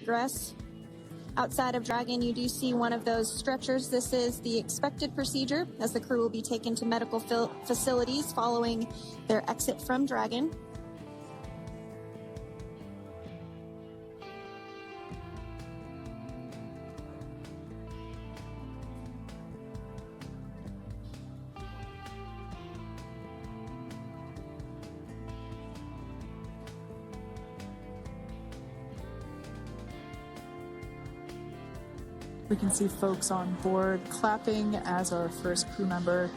egress. Outside of Dragon, you do see one of those stretchers. This is the expected procedure, as the crew will be taken to medical facilities following their exit from Dragon. We can see folks on board clapping as our first crew member.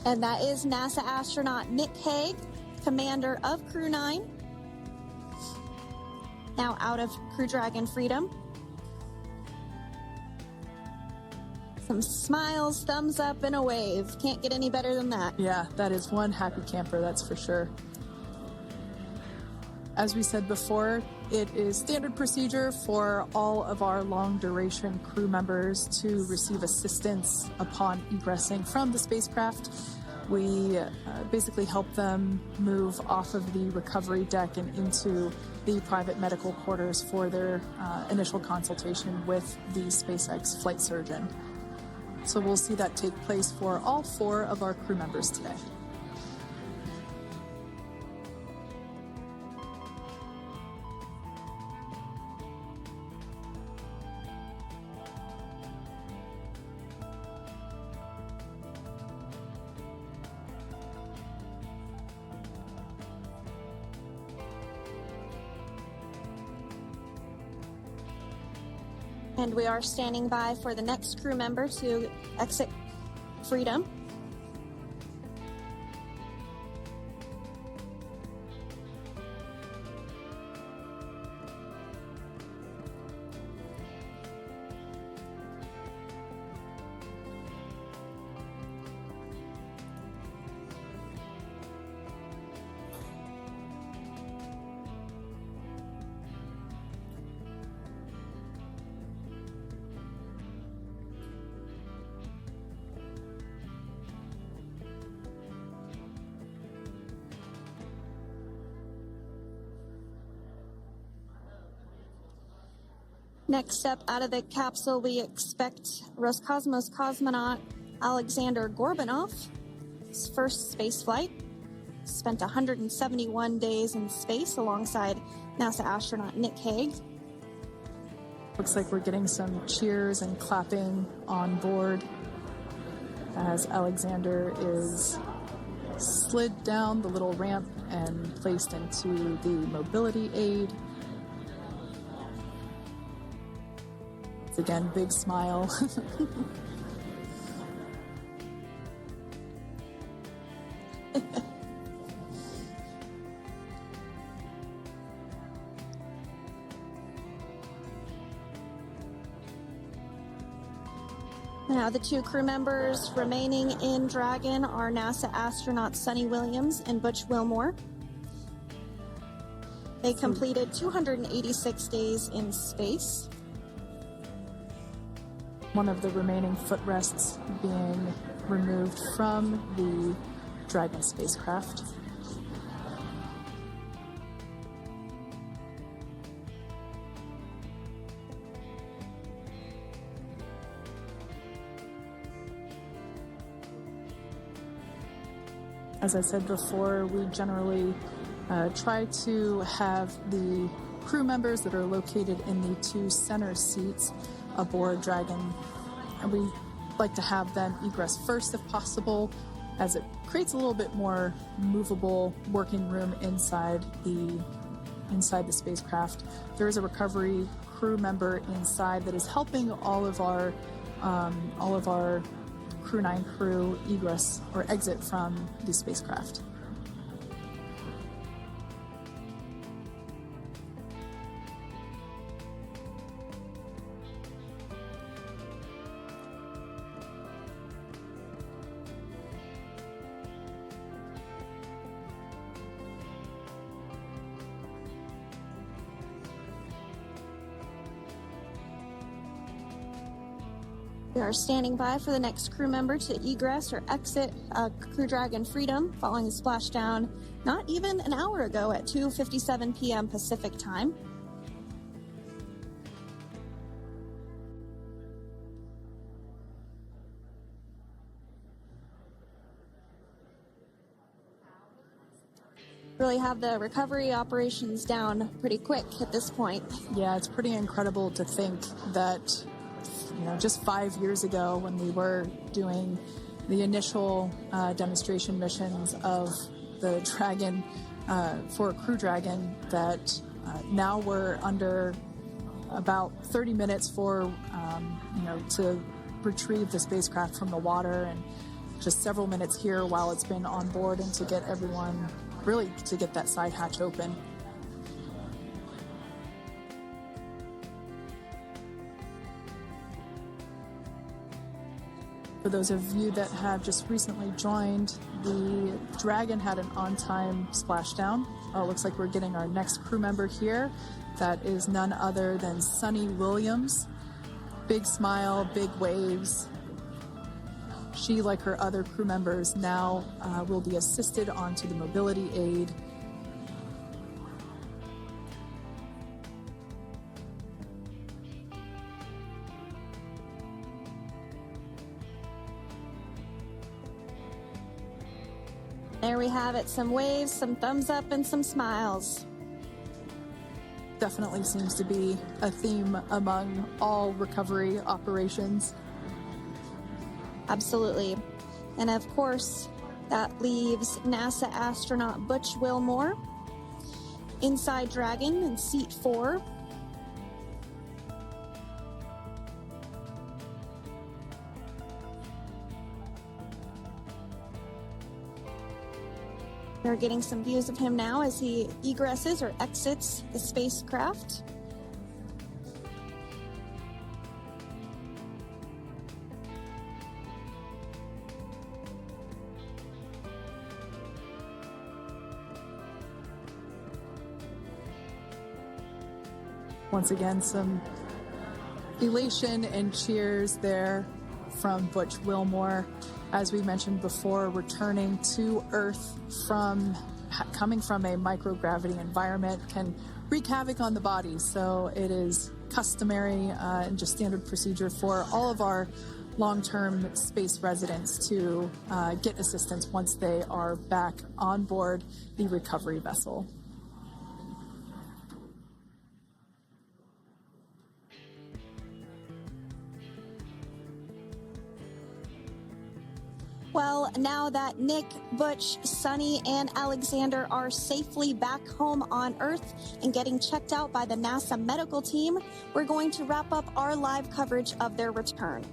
And that is NASA astronaut Nick Hague, commander of Crew 9. Now out of Crew Dragon Freedom. Some smiles, thumbs up, and a wave. Can't get any better than that. Yeah, that is one happy camper, that's for sure. As we said before, it is standard procedure for all of our long-duration crew members to receive assistance upon egressing from the spacecraft. We basically help them move off of the recovery deck and into the private medical quarters for their initial consultation with the SpaceX flight surgeon. So we'll see that take place for all 4 of our crew members today. And we are standing by for the next crew member to exit Freedom. Next up, out of the capsule, we expect Roscosmos cosmonaut Alexander Gorbanov. His first space flight. Spent 171 days in space alongside NASA astronaut Nick Hague. Looks like we're getting some cheers and clapping on board as Alexander is slid down the little ramp and placed into the mobility aid. Again, big smile. Now, the 2 crew members remaining in Dragon are NASA astronauts Sunny Williams and Butch Wilmore. They completed 286 days in space. One of the remaining footrests being removed from the Dragon spacecraft. As I said before, we generally try to have the crew members that are located in the 2 center seats aboard Dragon, and we like to have them egress first if possible, as it creates a little bit more movable working room inside the spacecraft. There is a recovery crew member inside that is helping all of our Crew 9 crew egress or exit from the spacecraft. We are standing by for the next crew member to egress or exit Crew Dragon Freedom following the splashdown not even an hour ago at 2:57 p.m. Pacific time. really have the recovery operations down pretty quick at this point. Yeah, it's pretty incredible to think that, just 5 years ago when we were doing the initial demonstration missions of the Dragon for Crew Dragon, that now we're under about 30 minutes for, to retrieve the spacecraft from the water, and just several minutes here while it's been on board, and to get everyone, really to get that side hatch open. For those of you that have just recently joined, the Dragon had an on-time splashdown. It looks like we're getting our next crew member here. That is none other than Sunny Williams. Big smile, big waves. She, like her other crew members, now will be assisted onto the mobility aid. There we have it, some waves, some thumbs up, and some smiles. Definitely seems to be a theme among all recovery operations. Absolutely. And of course, that leaves NASA astronaut Butch Wilmore inside Dragon in seat 4. We're getting some views of him now as he egresses or exits the spacecraft. Once again, some elation and cheers there from Butch Wilmore. As we mentioned before, returning to Earth coming from a microgravity environment can wreak havoc on the body. So it is customary and just standard procedure for all of our long-term space residents to get assistance once they are back on board the recovery vessel. Well, now that Nick, Butch, Sunny, and Alexander are safely back home on Earth and getting checked out by the NASA medical team, we're going to wrap up our live coverage of their return.